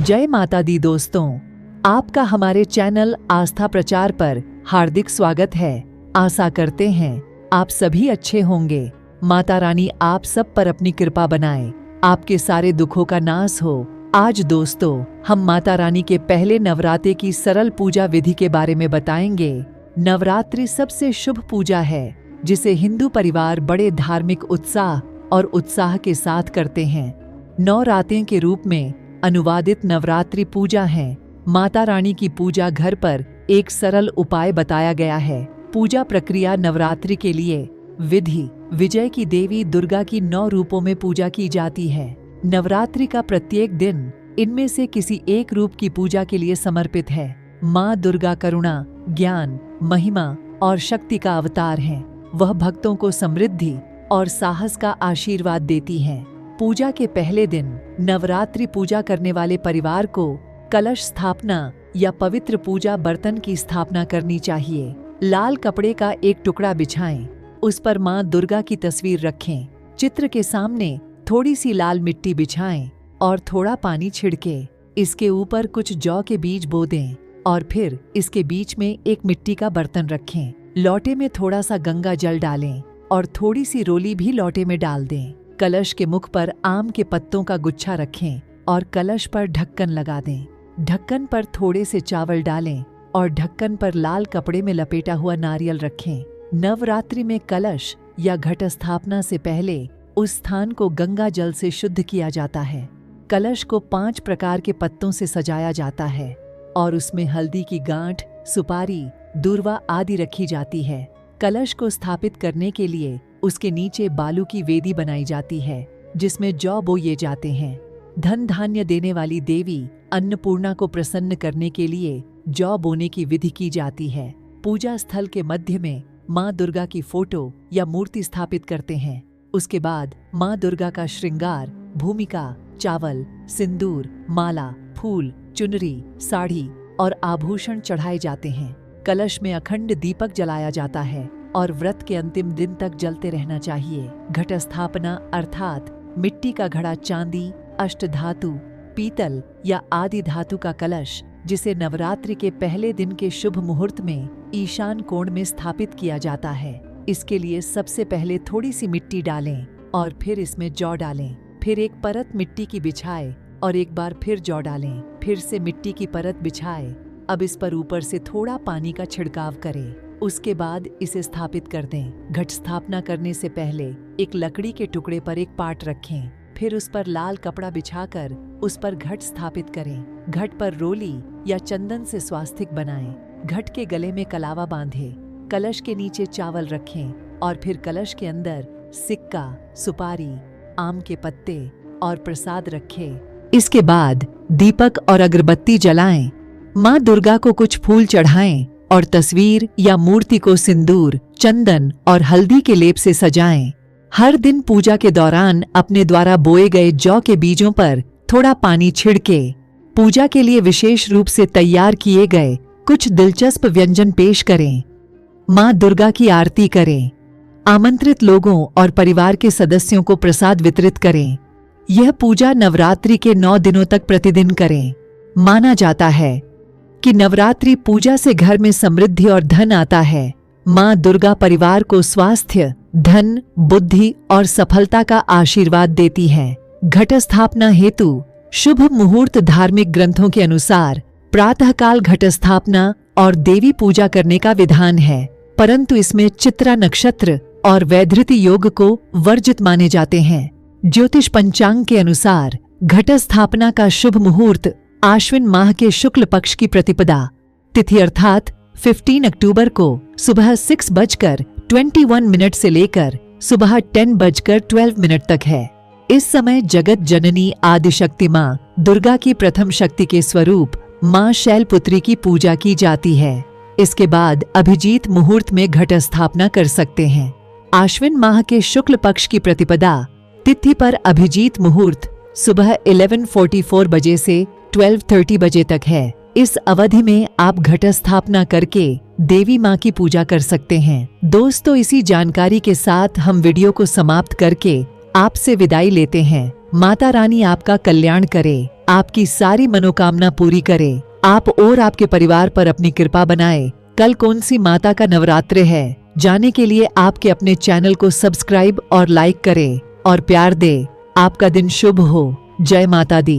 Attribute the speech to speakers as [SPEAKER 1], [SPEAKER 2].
[SPEAKER 1] जय माता दी दोस्तों, आपका हमारे चैनल आस्था प्रचार पर हार्दिक स्वागत है। आशा करते हैं आप सभी अच्छे होंगे। माता रानी आप सब पर अपनी कृपा बनाए, आपके सारे दुखों का नाश हो। आज दोस्तों हम माता रानी के पहले नवरात्रे की सरल पूजा विधि के बारे में बताएंगे। नवरात्रि सबसे शुभ पूजा है जिसे हिंदू परिवार बड़े धार्मिक उत्साह और उत्साह के साथ करते हैं। 9 रातें के रूप में अनुवादित नवरात्रि पूजा है। माता रानी की पूजा घर पर एक सरल उपाय बताया गया है। पूजा प्रक्रिया नवरात्रि के लिए विधि। विजय की देवी दुर्गा की 9 रूपों में पूजा की जाती है। नवरात्रि का प्रत्येक दिन इनमें से किसी एक रूप की पूजा के लिए समर्पित है। माँ दुर्गा करुणा, ज्ञान, महिमा और शक्ति का अवतार है। वह भक्तों को समृद्धि और साहस का आशीर्वाद देती हैं। पूजा के पहले दिन नवरात्रि पूजा करने वाले परिवार को कलश स्थापना या पवित्र पूजा बर्तन की स्थापना करनी चाहिए। लाल कपड़े का एक टुकड़ा बिछाएं, उस पर माँ दुर्गा की तस्वीर रखें। चित्र के सामने थोड़ी सी लाल मिट्टी बिछाएं और थोड़ा पानी छिड़के। इसके ऊपर कुछ जौ के बीज बो दें और फिर इसके बीच में एक मिट्टी का बर्तन रखें। लोटे में थोड़ा सा गंगा जल डालें और थोड़ी सी रोली भी लोटे में डाल दें। कलश के मुख पर आम के पत्तों का गुच्छा रखें और कलश पर ढक्कन लगा दें। ढक्कन पर थोड़े से चावल डालें और ढक्कन पर लाल कपड़े में लपेटा हुआ नारियल रखें। नवरात्रि में कलश या घट स्थापना से पहले उस स्थान को गंगा जल से शुद्ध किया जाता है। कलश को 5 प्रकार के पत्तों से सजाया जाता है और उसमें हल्दी की गांठ, सुपारी, दूर्वा आदि रखी जाती है। कलश को स्थापित करने के लिए उसके नीचे बालू की वेदी बनाई जाती है जिसमें जौ बोए जाते हैं। धन धान्य देने वाली देवी अन्नपूर्णा को प्रसन्न करने के लिए जौ बोने की विधि की जाती है। पूजा स्थल के मध्य में माँ दुर्गा की फोटो या मूर्ति स्थापित करते हैं। उसके बाद माँ दुर्गा का श्रृंगार, भूमिका, चावल, सिंदूर, माला, फूल, चुनरी, साड़ी और आभूषण चढ़ाए जाते हैं। कलश में अखंड दीपक जलाया जाता है और व्रत के अंतिम दिन तक जलते रहना चाहिए। घट स्थापना अर्थात मिट्टी का घड़ा चांदी, अष्टधातु, पीतल या आदि धातु का कलश जिसे नवरात्रि के पहले दिन के शुभ मुहूर्त में ईशान कोण में स्थापित किया जाता है। इसके लिए सबसे पहले थोड़ी सी मिट्टी डालें और फिर इसमें जौ डालें। फिर एक परत मिट्टी की बिछाए और एक बार फिर जौ डालें। फिर से मिट्टी की परत बिछाए। अब इस पर ऊपर से थोड़ा पानी का छिड़काव करें। उसके बाद इसे स्थापित कर दें। घट स्थापना करने से पहले एक लकड़ी के टुकड़े पर एक पाट रखें। फिर उस पर लाल कपड़ा बिछाकर उस पर घट स्थापित करें। घट पर रोली या चंदन से स्वास्तिक बनाएं। घट के गले में कलावा बांधें। कलश के नीचे चावल रखें और फिर कलश के अंदर सिक्का, सुपारी, आम के पत्ते और प्रसाद रखें। इसके बाद दीपक और अगरबत्ती जलाएं। माँ दुर्गा को कुछ फूल चढ़ाएं और तस्वीर या मूर्ति को सिंदूर, चंदन और हल्दी के लेप से सजाएं। हर दिन पूजा के दौरान अपने द्वारा बोए गए जौ के बीजों पर थोड़ा पानी छिड़के। पूजा के लिए विशेष रूप से तैयार किए गए कुछ दिलचस्प व्यंजन पेश करें। माँ दुर्गा की आरती करें। आमंत्रित लोगों और परिवार के सदस्यों को प्रसाद वितरित करें। यह पूजा नवरात्रि के 9 दिनों तक प्रतिदिन करें। माना जाता है कि नवरात्रि पूजा से घर में समृद्धि और धन आता है। माँ दुर्गा परिवार को स्वास्थ्य, धन, बुद्धि और सफलता का आशीर्वाद देती है। घट स्थापना हेतु शुभ मुहूर्त धार्मिक ग्रंथों के अनुसार प्रातःकाल घट स्थापना और देवी पूजा करने का विधान है, परंतु इसमें चित्रा नक्षत्र और वैधृति योग को वर्जित माने जाते हैं। ज्योतिष पंचांग के अनुसार घट स्थापना का शुभ मुहूर्त आश्विन माह के शुक्ल पक्ष की प्रतिपदा तिथि अर्थात 15 अक्टूबर को सुबह 6:21 से लेकर सुबह 10:12 तक है। इस समय जगत जननी आदिशक्ति माँ दुर्गा की प्रथम शक्ति के स्वरूप माँ शैलपुत्री की पूजा की जाती है। इसके बाद अभिजीत मुहूर्त में घट स्थापना कर सकते हैं। आश्विन माह के शुक्ल पक्ष की प्रतिपदा तिथि पर अभिजीत मुहूर्त सुबह 11:44 बजे से 12:30 बजे तक है। इस अवधि में आप घट स्थापना करके देवी माँ की पूजा कर सकते हैं। दोस्तों, इसी जानकारी के साथ हम वीडियो को समाप्त करके आपसे विदाई लेते हैं। माता रानी आपका कल्याण करे। आपकी सारी मनोकामना पूरी करे, आप और आपके परिवार पर अपनी कृपा बनाए। कल कौन सी माता का नवरात्र है, जानने के लिए आपके अपने चैनल को सब्सक्राइब और लाइक करें और प्यार दे। आपका दिन शुभ हो। जय माता दी।